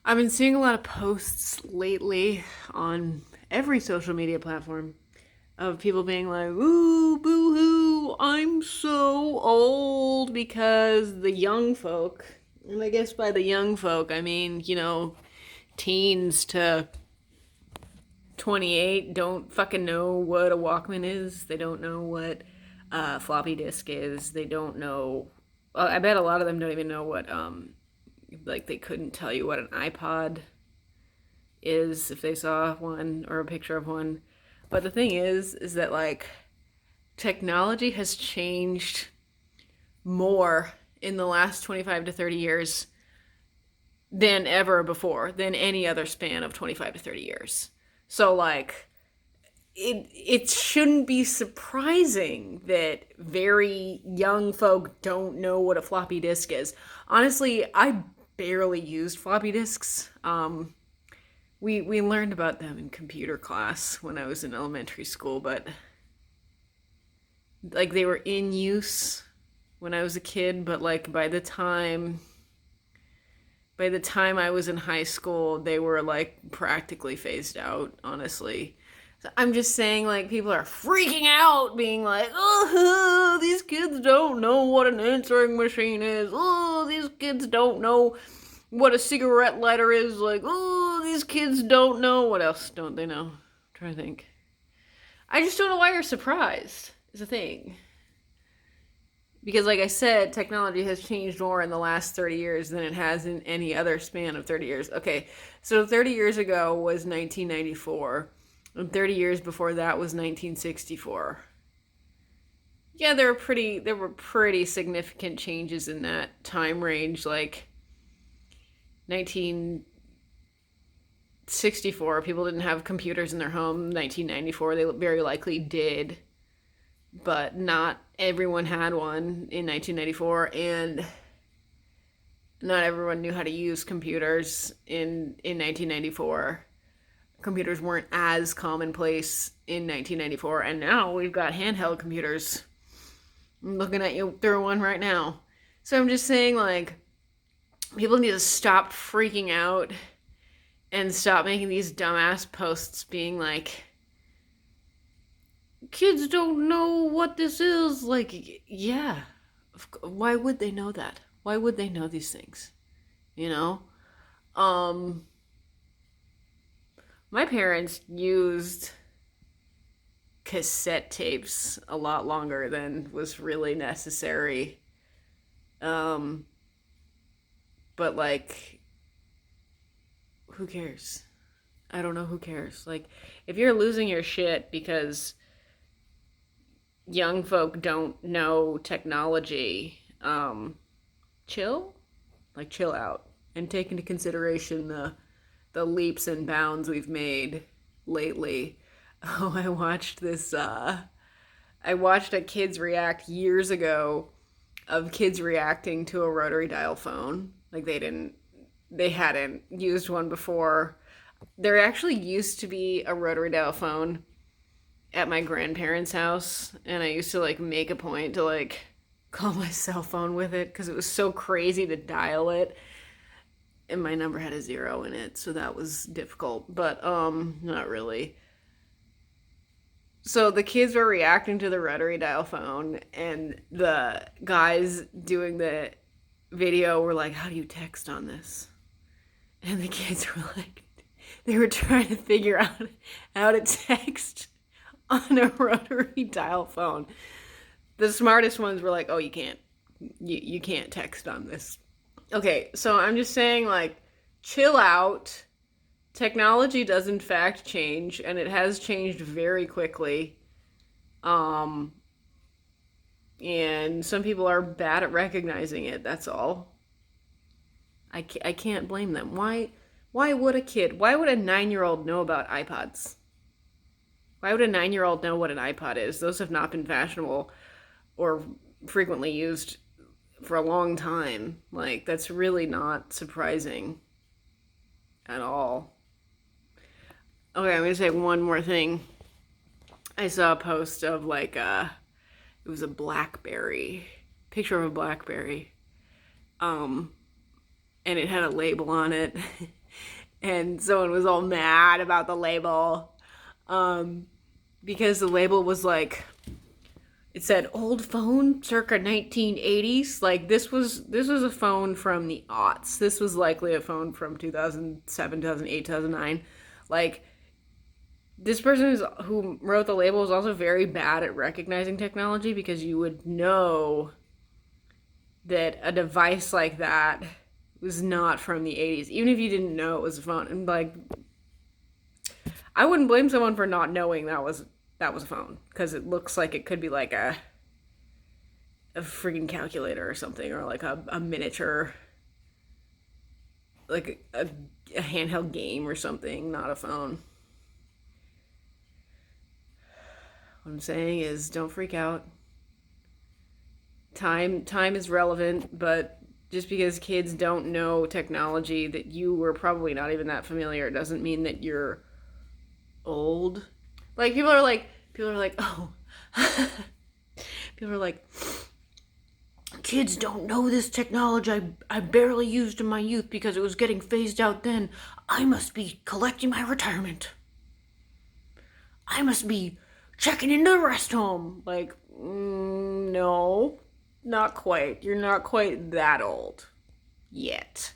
I've been seeing a lot of posts lately on every social media platform of people being like, ooh, boo hoo, I'm so old because the young folk, and I guess by the young folk, I mean, teens to 28 don't fucking know what a Walkman is. They don't know what a floppy disk is. They don't know. Well, I bet a lot of them don't even know what, like, they couldn't tell you what an iPod is if they saw one or a picture of one. But the thing is that like technology has changed more in the last 25 to 30 years than ever before, than any other span of 25 to 30 years. So like it shouldn't be surprising that very young folk don't know what a floppy disk is. Honestly, I barely used floppy disks. We learned about them in computer class when I was in elementary school, but like they were in use when I was a kid, but like by the time I was in high school, they were like practically phased out, honestly. So I'm just saying like people are freaking out being like, "Oh, these kids don't know what an answering machine is. Oh, these kids don't know what a cigarette lighter is. Like, oh, these kids don't know. What else don't they know? I'm trying to think. I just don't know why you're surprised, is the thing. Because, like I said, technology has changed more in the last 30 years than it has in any other span of 30 years. Okay, so 30 years ago was 1994, and 30 years before that was 1964. Yeah, there were pretty significant changes in that time range. Like 1964, people didn't have computers in their home. 1994, they very likely did, but not everyone had one in 1994, and not everyone knew how to use computers in 1994. Computers weren't as commonplace in 1994, and now we've got handheld computers. I'm looking at you through one right now. So I'm just saying, like, people need to stop freaking out and stop making these dumbass posts being like, kids don't know what this is. Like, yeah. Why would they know that? Why would they know these things? You know? Um, my parents used cassette tapes a lot longer than was really necessary. Um, but like, who cares? I don't know who cares. Like, if you're losing your shit because young folk don't know technology, chill, like chill out and take into consideration the leaps and bounds we've made lately. Oh, I watched a kids react years ago of kids reacting to a rotary dial phone. Like they hadn't used one before. There actually used to be a rotary dial phone at my grandparents' house, and I used to like make a point to like call my cell phone with it because it was so crazy to dial it, and my number had a zero in it, so that was difficult. But not really. So the kids were reacting to the rotary dial phone, and the guys doing the video were like, "How do you text on this?" And the kids were like, they were trying to figure out how to text on a rotary dial phone. The smartest ones were like, "Oh, you can't. You can't text on this." Okay, so I'm just saying, like, chill out. Technology does in fact change, and it has changed very quickly. Um, and some people are bad at recognizing it. That's all. I can't blame them. Why would a kid? Why would a 9-year old know about iPods? Why would a 9-year old know what an iPod is? Those have not been fashionable or frequently used for a long time. Like, that's really not surprising at all. Okay, I'm gonna say one more thing. I saw a post of like it was a BlackBerry picture of a BlackBerry, um, and it had a label on it, and someone was all mad about the label, because the label was like, it said old phone circa 1980s. Like this was a phone from the aughts. This was likely a phone from 2007, 2008, 2009. Like this person who wrote the label was also very bad at recognizing technology, because you would know that a device like that was not from the 80s, even if you didn't know it was a phone. And like, I wouldn't blame someone for not knowing that was a phone, because it looks like it could be like a freaking calculator or something, or like a miniature, like a handheld game or something, not a phone. What I'm saying is, don't freak out. Time is relevant, but just because kids don't know technology that you were probably not even that familiar, doesn't mean that you're old. Like people are like, oh, people are like, kids don't know this technology I barely used in my youth because it was getting phased out then. I must be collecting my retirement. I must be checking into the rest home. Like, no, not quite. You're not quite that old yet.